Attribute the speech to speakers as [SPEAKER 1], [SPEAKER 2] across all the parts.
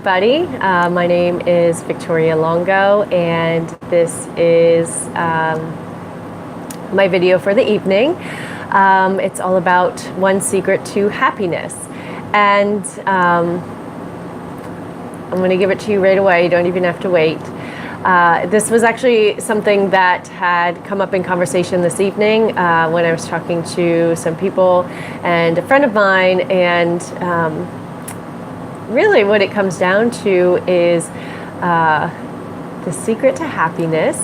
[SPEAKER 1] everybody. My name is Victoria Longo, and this is my video for the evening. It's all about one secret to happiness. And I'm going to give it to you right away. You don't even have to wait. This was actually something that had come up in conversation this evening when I was talking to some people and a friend of mine, and really what it comes down to is the secret to happiness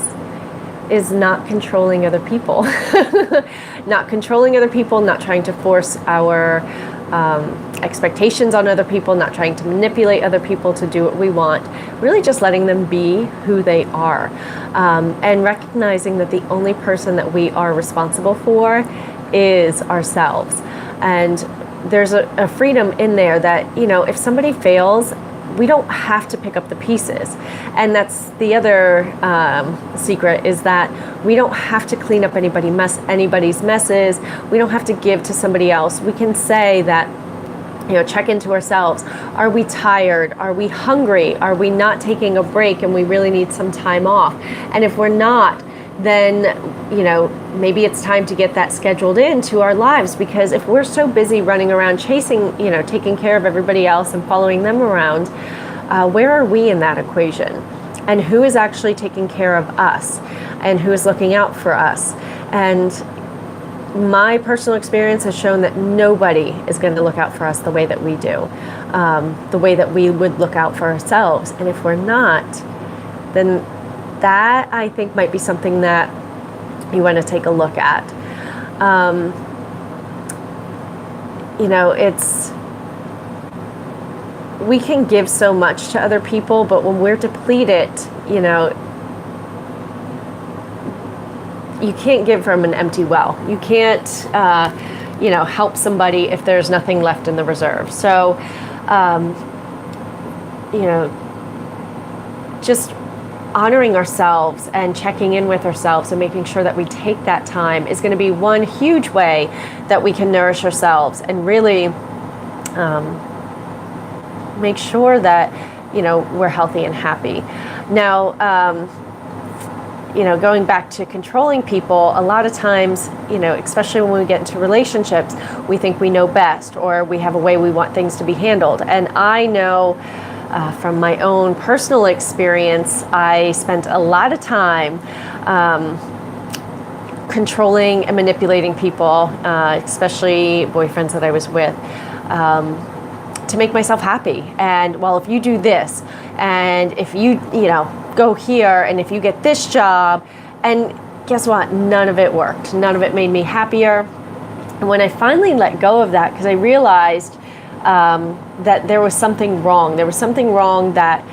[SPEAKER 1] is not controlling other people. Not controlling other people, not trying to force our expectations on other people, not trying to manipulate other people to do what we want, really just letting them be who they are, and recognizing that the only person that we are responsible for is ourselves. And there's a freedom in there that, you know, if somebody fails, we don't have to pick up the pieces. And that's the other secret, is that we don't have to clean up anybody's messes. We don't have to give to somebody else. We can say that, you know, check into ourselves. Are we tired? Are we hungry? Are we not taking a break and we really need some time off? And if we're not, then, you know, maybe it's time to get that scheduled into our lives, because if we're so busy running around chasing, you know, taking care of everybody else and following them around, where are we in that equation? And who is actually taking care of us? And who is looking out for us? And my personal experience has shown that nobody is going to look out for us the way that we do, the way that we would look out for ourselves. And if we're not, then that, I think, might be something that you want to take a look at. You know, we can give so much to other people, but when we're depleted, you know, you can't give from an empty well. You can't, you know, help somebody if there's nothing left in the reserve. So, you know, just honoring ourselves and checking in with ourselves and making sure that we take that time is going to be one huge way that we can nourish ourselves and really make sure that, you know, we're healthy and happy. Now, you know, going back to controlling people, a lot of times, you know, especially when we get into relationships, we think we know best, or we have a way we want things to be handled. And I know from my own personal experience, I spent a lot of time controlling and manipulating people, especially boyfriends that I was with, to make myself happy. And, well, if you do this, and if you know, go here, and if you get this job, and guess what? None of it worked. None of it made me happier. And when I finally let go of that, because I realized that there was something wrong. There was something wrong that,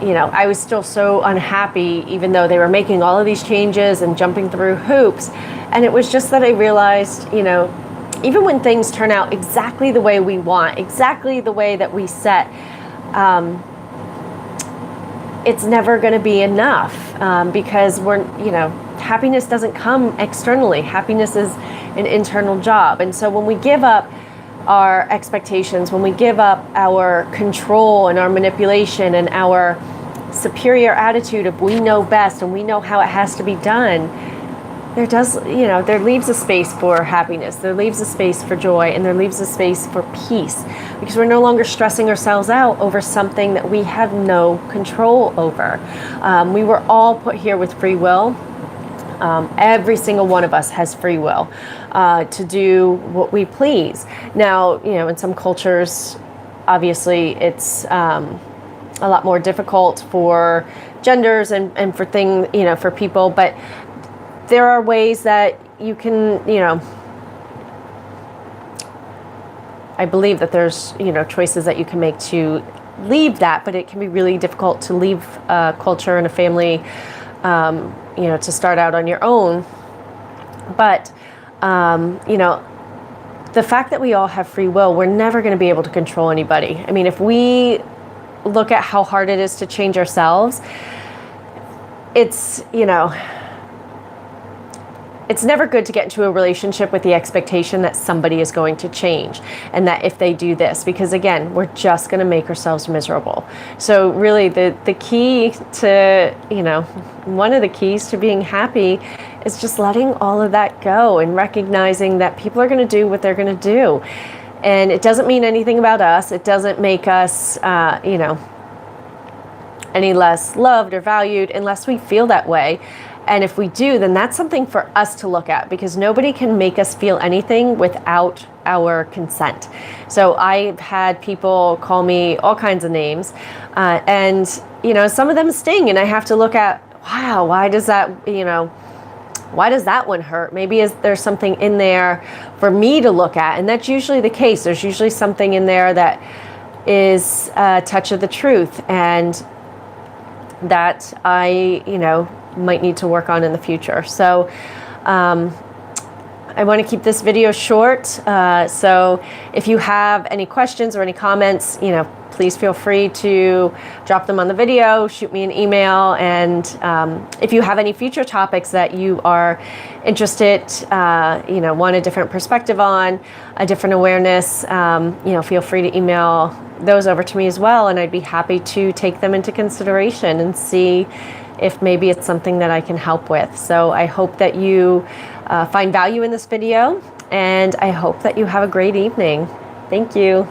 [SPEAKER 1] you know, I was still so unhappy, even though they were making all of these changes and jumping through hoops. And it was just that I realized, you know, even when things turn out exactly the way we want, exactly the way that we set, it's never going to be enough, because you know, happiness doesn't come externally. Happiness is an internal job. And so when we give up our expectations, when we give up our control and our manipulation and our superior attitude of we know best and we know how it has to be done, there leaves a space for happiness, there leaves a space for joy, and there leaves a space for peace, because we're no longer stressing ourselves out over something that we have no control over. We were all put here with free will. Every single one of us has free will to do what we please. Now, you know, in some cultures, obviously, it's a lot more difficult for genders and for for people, but there are ways that you can, you know, I believe that there's, you know, choices that you can make to leave that, but it can be really difficult to leave a culture and a family, you know, to start out on your own. But, you know, the fact that we all have free will, we're never going to be able to control anybody. I mean, if we look at how hard it is to change ourselves, it's, you know, it's never good to get into a relationship with the expectation that somebody is going to change and that if they do this, because again, we're just going to make ourselves miserable. So really the key to, one of the keys to being happy is just letting all of that go and recognizing that people are going to do what they're going to do. And it doesn't mean anything about us. It doesn't make us, any less loved or valued unless we feel that way. And if we do, then that's something for us to look at, because nobody can make us feel anything without our consent. So I've had people call me all kinds of names, and some of them sting, and I have to look at, wow, why does that one hurt? Maybe there's something in there for me to look at, and that's usually the case. There's usually something in there that is a touch of the truth, and that I might need to work on in the future. So I want to keep this video short. So if you have any questions or any comments, please feel free to drop them on the video, shoot me an email. And if you have any future topics that you are interested, want a different perspective on, a different awareness, feel free to email those over to me as well. And I'd be happy to take them into consideration and see if maybe it's something that I can help with. So I hope that you find value in this video, and I hope that you have a great evening. Thank you.